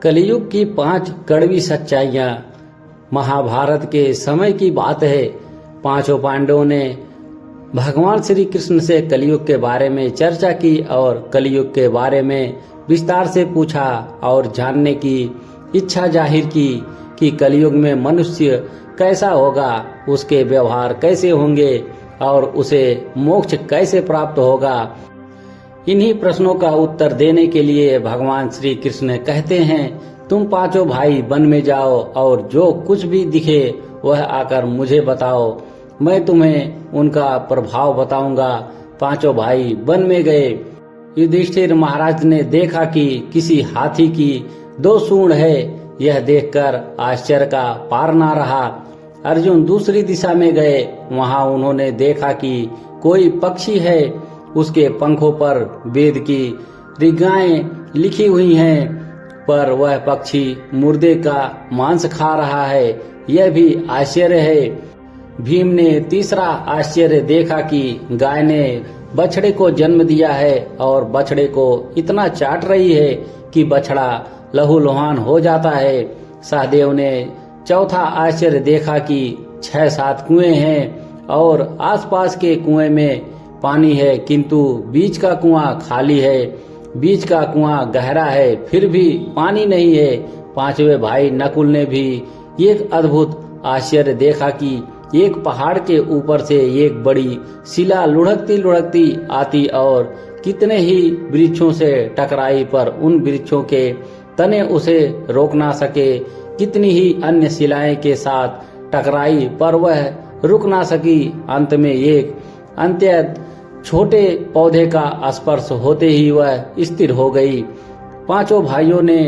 कलयुग की 5 कड़वी सच्चाइयां। महाभारत के समय की बात है। 5 पांडवों ने भगवान श्री कृष्ण से कलयुग के बारे में चर्चा की और कलयुग के बारे में विस्तार से पूछा और जानने की इच्छा जाहिर की कि कलयुग में मनुष्य कैसा होगा, उसके व्यवहार कैसे होंगे और उसे मोक्ष कैसे प्राप्त होगा। इन्हीं प्रश्नों का उत्तर देने के लिए भगवान श्री कृष्ण कहते हैं, तुम 5 भाई वन में जाओ और जो कुछ भी दिखे वह आकर मुझे बताओ, मैं तुम्हें उनका प्रभाव बताऊंगा। 5 भाई वन में गए। युधिष्ठिर महाराज ने देखा कि किसी हाथी की 2 सूंड है। यह देखकर आश्चर्य का पार ना रहा। अर्जुन दूसरी दिशा में गए। वहां उन्होंने देखा कि कोई पक्षी है, उसके पंखों पर वेद की ऋगाएं लिखी हुई हैं, पर वह पक्षी मुर्दे का मांस खा रहा है। यह भी आश्चर्य है। भीम ने तीसरा आश्चर्य देखा कि गाय ने बछड़े को जन्म दिया है और बछड़े को इतना चाट रही है कि बछड़ा लहूलुहान हो जाता है। सहदेव ने चौथा आश्चर्य देखा कि 6-7 कुएं हैं और आसपास के कुएं में पानी है, किंतु बीच का कुआं खाली है। बीच का कुआं गहरा है, फिर भी पानी नहीं है। 5वें भाई नकुल ने भी एक अद्भुत आश्चर्य देखा कि एक पहाड़ के ऊपर से एक बड़ी शिला लुढ़कती लुढ़कती आती और कितने ही वृक्षों से टकराई, पर उन वृक्षों के तने उसे रोक ना सके। कितनी ही अन्य शिलाएं के साथ टकराई, पर वह रुक ना सकी। अंत में एक अत्यंत छोटे पौधे का स्पर्श होते ही वह स्थिर हो गई। 5 भाइयों ने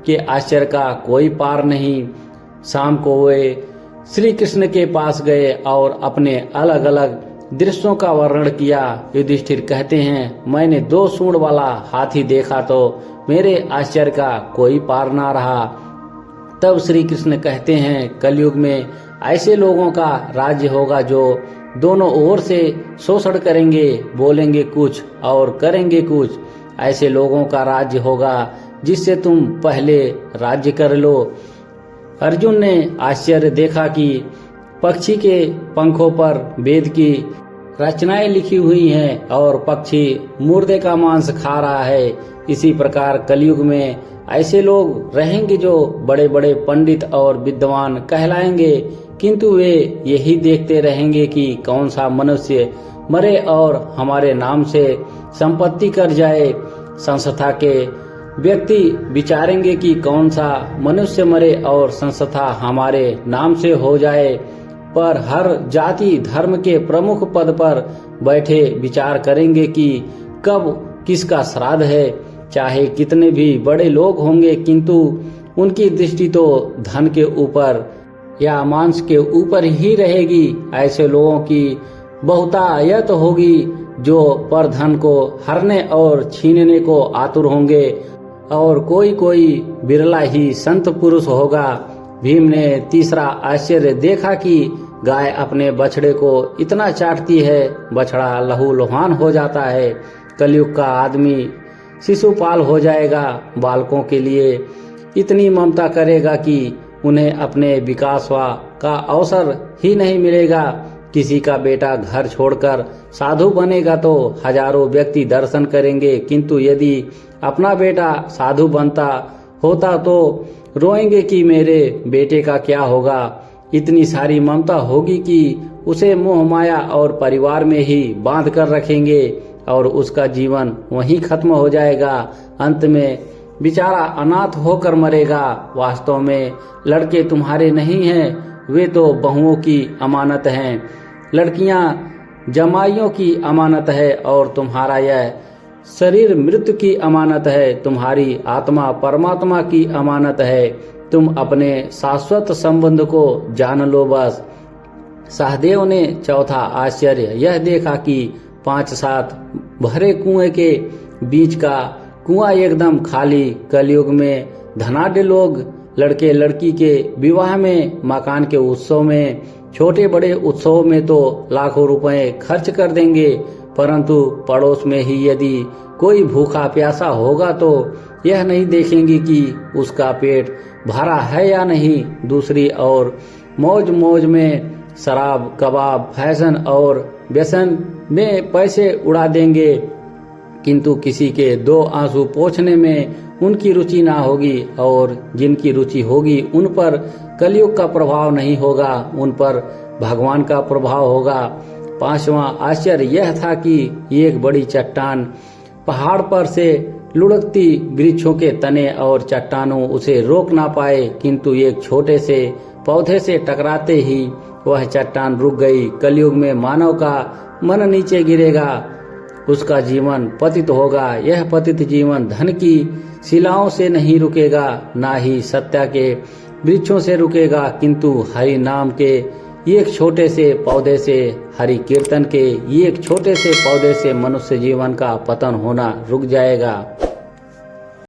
के आश्चर्य का कोई पार नहीं। शाम को वे श्री कृष्ण के पास गए और अपने अलग अलग दृश्यों का वर्णन किया। युधिष्ठिर कहते हैं, मैंने 2 सूंड वाला हाथी देखा तो मेरे आश्चर्य का कोई पार ना रहा। तब श्री कृष्ण कहते हैं, कलयुग में ऐसे लोगों का राज्य होगा जो दोनों ओर से शोषण करेंगे, बोलेंगे कुछ और करेंगे कुछ। ऐसे लोगों का राज्य होगा जिससे तुम पहले राज्य कर लो। अर्जुन ने आश्चर्य देखा कि पक्षी के पंखों पर वेद की रचनाएं लिखी हुई हैं और पक्षी मुर्दे का मांस खा रहा है। इसी प्रकार कलयुग में ऐसे लोग रहेंगे जो बड़े बड़े पंडित और विद्वान कहलाएंगे, किंतु वे यही देखते रहेंगे कि कौन सा मनुष्य मरे और हमारे नाम से संपत्ति कर जाए। संस्था के व्यक्ति विचारेंगे कि कौन सा मनुष्य मरे और संस्था हमारे नाम से हो जाए, पर हर जाति धर्म के प्रमुख पद पर बैठे विचार करेंगे कि कब किसका श्राद्ध है। चाहे कितने भी बड़े लोग होंगे, किंतु उनकी दृष्टि तो धन के ऊपर या मांस के ऊपर ही रहेगी। ऐसे लोगों की बहुतायत होगी जो पर धन को हरने और छीनने को आतुर होंगे, और कोई कोई बिरला ही संत पुरुष होगा। भीम ने तीसरा आश्चर्य देखा कि गाय अपने बछड़े को इतना चाटती है, बछड़ा लहूलुहान हो जाता है। कलयुग का आदमी शिशुपाल हो जाएगा। बालकों के लिए इतनी ममता करेगा कि उन्हें अपने विकास का अवसर ही नहीं मिलेगा। किसी का बेटा घर छोड़कर साधु बनेगा तो हजारों व्यक्ति दर्शन करेंगे, किंतु यदि अपना बेटा साधु बनता होता तो रोएंगे कि मेरे बेटे का क्या होगा। इतनी सारी ममता होगी कि उसे मोह माया और परिवार में ही बांध कर रखेंगे और उसका जीवन वहीं खत्म हो जाएगा। अंत में बेचारा अनाथ होकर मरेगा। वास्तव में लड़के तुम्हारे नहीं हैं, वे तो बहुओं की अमानत हैं। लड़कियां जमाइयों की अमानत है और तुम्हारा यह शरीर मृत्यु की अमानत है। तुम्हारी आत्मा परमात्मा की अमानत है। तुम अपने शाश्वत संबंध को जान लो बस। सहदेव ने चौथा आश्चर्य यह देखा कि 5-7 भरे कुएं के बीच का कुआं एकदम खाली। कलयुग में धनाढ्य लोग लड़के लड़की के विवाह में, मकान के उत्सव में, छोटे बड़े उत्सव में तो लाखों रुपए खर्च कर देंगे, परंतु पड़ोस में ही यदि कोई भूखा प्यासा होगा तो यह नहीं देखेंगे कि उसका पेट भरा है या नहीं। दूसरी ओर मौज मौज में शराब, कबाब, फैशन और व्यसन में पैसे उड़ा देंगे, किंतु किसी के दो आंसू पोंछने में उनकी रुचि ना होगी, और जिनकी रुचि होगी उन पर कलयुग का प्रभाव नहीं होगा, उन पर भगवान का प्रभाव होगा। पांचवां आश्चर्य यह था कि एक बड़ी चट्टान पहाड़ पर से लुढ़कती वृक्षों के तने और चट्टानों उसे रोक ना पाए, किंतु एक छोटे से पौधे से टकराते ही वह चट्टान रुक गई। कलयुग में मानव का मन नीचे गिरेगा, उसका जीवन पतित होगा। यह पतित जीवन धन की शिलाओं से नहीं रुकेगा, ना ही सत्य के वृक्षों से रुकेगा, किंतु हरि नाम के एक छोटे से पौधे से, हरि कीर्तन के एक छोटे से पौधे से मनुष्य जीवन का पतन होना रुक जाएगा।